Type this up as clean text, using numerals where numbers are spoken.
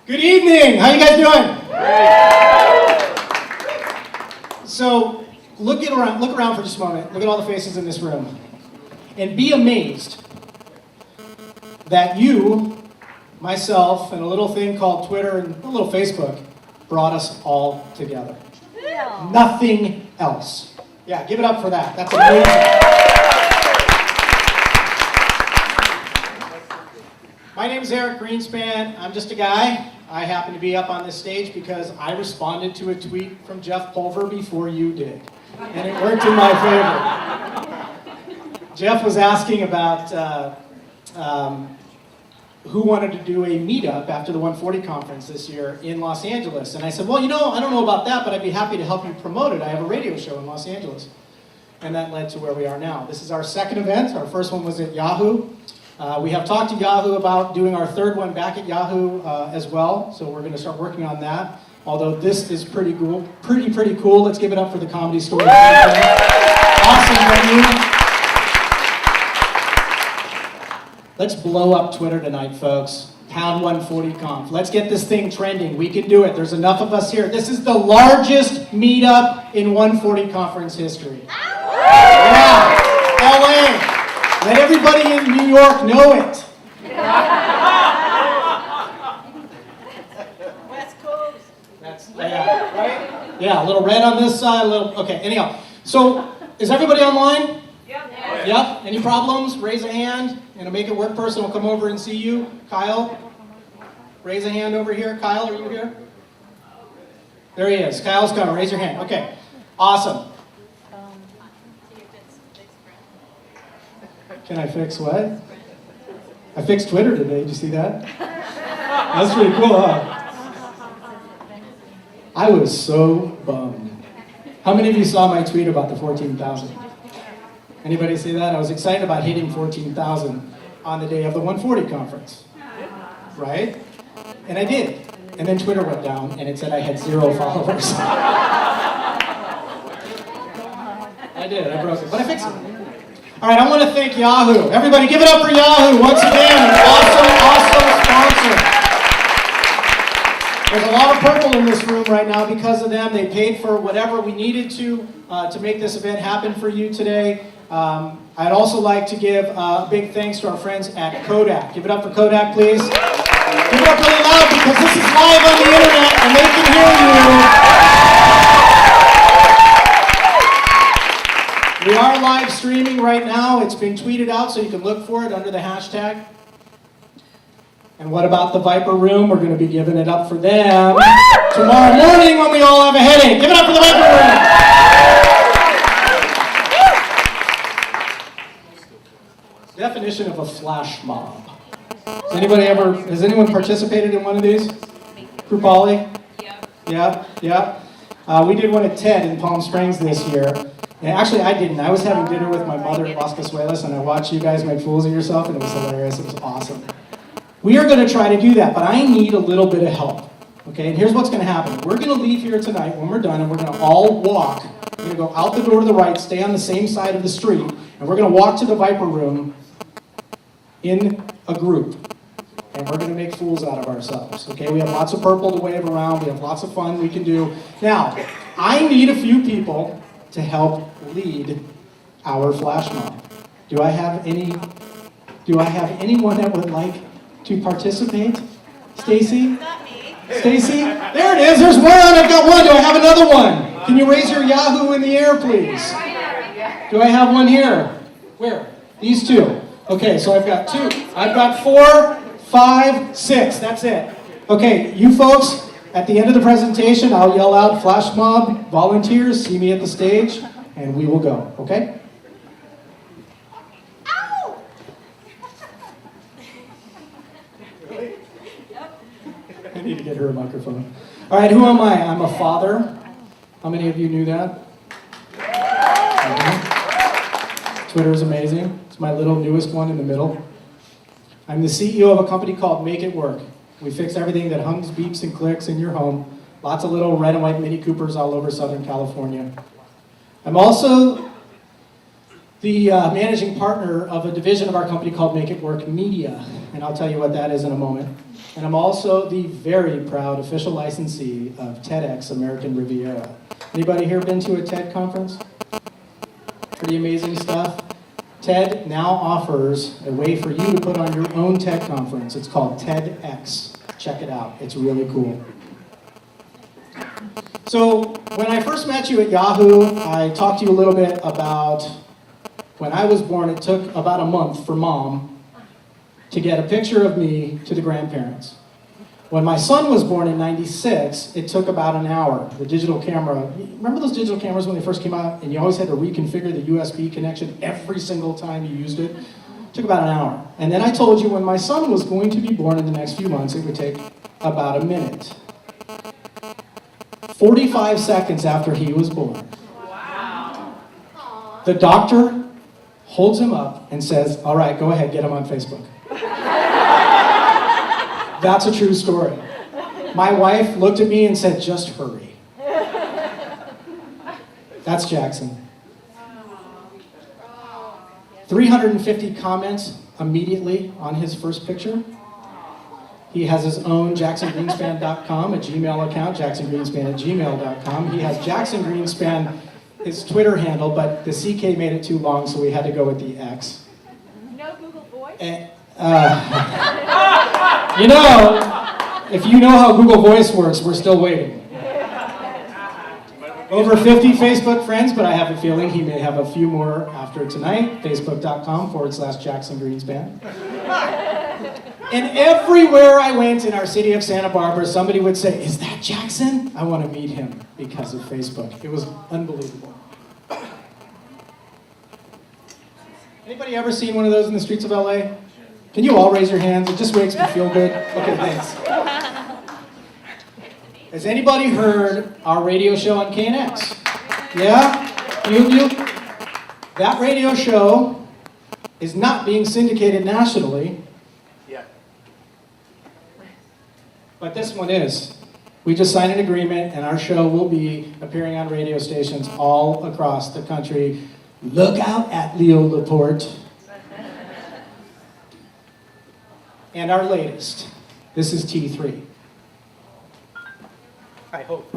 Good evening. How you guys doing? Great. So look around for just a moment. Look at all the faces in this room, and be amazed that you, myself, and a little thing called Twitter and a little Facebook brought us all together. Yeah. Nothing else. Yeah, give it up for that. That's amazing. My name is Greenspan. I'm just a guy. I happen to be up on this stage because I responded to a tweet from Jeff Pulver before you did. And it worked in my favor. Jeff was asking about who wanted to do a meetup after the 140 conference this year in Los Angeles. And I said, well, I don't know about that, but I'd be happy to help you promote it. I have a radio show in Los Angeles. And that led to where we are now. This is our second event. Our first one was at Yahoo. We have talked to Yahoo about doing our third one back at Yahoo as well, so we're going to start working on that. Although this is pretty cool, pretty cool. Let's give it up for the Comedy Store. Awesome venue. Let's blow up Twitter tonight, folks. Pound 140 Conf. Let's get this thing trending. We can do it. There's enough of us here. This is the largest meetup in 140 conference history. Yeah, LA. Let everybody in New York know it. West Coast. That's, yeah, right? Yeah, a little red on this side, a little, okay, anyhow. So, is everybody online? Yep. Yep. Any problems? Raise a hand, and a Make It Work person will come over and see you. Kyle, raise a hand over here. Kyle, are you here? There he is. Kyle's coming. Raise your hand. Okay, awesome. Can I fix what? I fixed Twitter today, did you see that? That's pretty cool, huh? I was so bummed. How many of you saw my tweet about the 14,000? Anybody see that? I was excited about hitting 14,000 on the day of the 140 conference. Right? And I did. And then Twitter went down and it said I had 0 followers. I did, I broke it, but I fixed it. All right, I want to thank Yahoo. Everybody give it up for Yahoo once again. An awesome sponsor. There's a lot of purple in this room right now because of them. They paid for whatever we needed to make this event happen for you today. I'd also like to give a big thanks to our friends at Kodak. Give it up for Kodak, please. Give it up really loud because this is live on the internet and they can hear you. We are live streaming right now. It's been tweeted out, so you can look for it under the hashtag. And what about the Viper Room? We're going to be giving it up for them tomorrow morning when we all have a headache. Give it up for the Viper Room. Definition of a flash mob. Has anyone participated in one of these? Krupali? Yeah. We did one at TED in Palm Springs this year. And actually, I didn't. I was having dinner with my mother at Las Casuelas, and I watched you guys make fools of yourself, and it was hilarious. It was awesome. We are going to try to do that, but I need a little bit of help. Okay, and here's what's going to happen. We're going to leave here tonight when we're done, and we're going to all walk. We're going to go out the door to the right, stay on the same side of the street, and we're going to walk to the Viper Room in a group. And we're going to make fools out of ourselves. Okay, we have lots of purple to wave around. We have lots of fun we can do. Now, I need a few people to help lead our flash mob. Do I have anyone that would like to participate? Stacy? Not me. Stacy? There it is. There's one. I've got one. Do I have another one? Can you raise your Yahoo in the air, please? Do I have one here? Where? These two. Okay, so I've got 2. I've got 4, 5, 6. That's it. Okay, you folks, at the end of the presentation, I'll yell out, flash mob, volunteers, see me at the stage, and we will go, okay? Ow! Really? Yep. I need to get her a microphone. All right, who am I? I'm a father. How many of you knew that? Okay. Twitter is amazing. It's my little newest one in the middle. I'm the CEO of a company called Make It Work. We fix everything that hums, beeps, and clicks in your home. Lots of little red and white Mini Coopers all over Southern California. I'm also the managing partner of a division of our company called Make It Work Media, and I'll tell you what that is in a moment. And I'm also the very proud official licensee of TEDx American Riviera. Anybody here been to a TED conference? Pretty amazing stuff. TED now offers a way for you to put on your own TED conference. It's called TEDx. Check it out. It's really cool. So when I first met you at Yahoo, I talked to you a little bit about when I was born. It took about a month for Mom to get a picture of me to the grandparents. When my son was born in '96, it took about an hour. The digital camera, remember those digital cameras when they first came out and you always had to reconfigure the USB connection every single time you used it? It took about an hour. And then I told you when my son was going to be born in the next few months, it would take about a minute. 45 seconds after he was born, wow. The doctor holds him up and says, all right, go ahead, get him on Facebook. That's a true story. My wife looked at me and said, just hurry. That's Jackson. 350 comments immediately on his first picture. He has his own JacksonGreenspan.com, a Gmail account, JacksonGreenspan@gmail.com. He has Jackson Greenspan, his Twitter handle, but the CK made it too long, so we had to go with the X. No Google Voice? You know, if you know how Google Voice works, we're still waiting. Over 50 Facebook friends, but I have a feeling he may have a few more after tonight. Facebook.com/Jackson Greenspan. And everywhere I went in our city of Santa Barbara, somebody would say, is that Jackson? I want to meet him because of Facebook. It was unbelievable. Anybody ever seen one of those in the streets of LA? Can you all raise your hands? It just makes me feel good. Okay, thanks. Has anybody heard our radio show on KNX? Yeah? You? That radio show is not being syndicated nationally. But this one is. We just signed an agreement, and our show will be appearing on radio stations all across the country. Look out at Leo Laporte. And our latest. This is T3. I hope.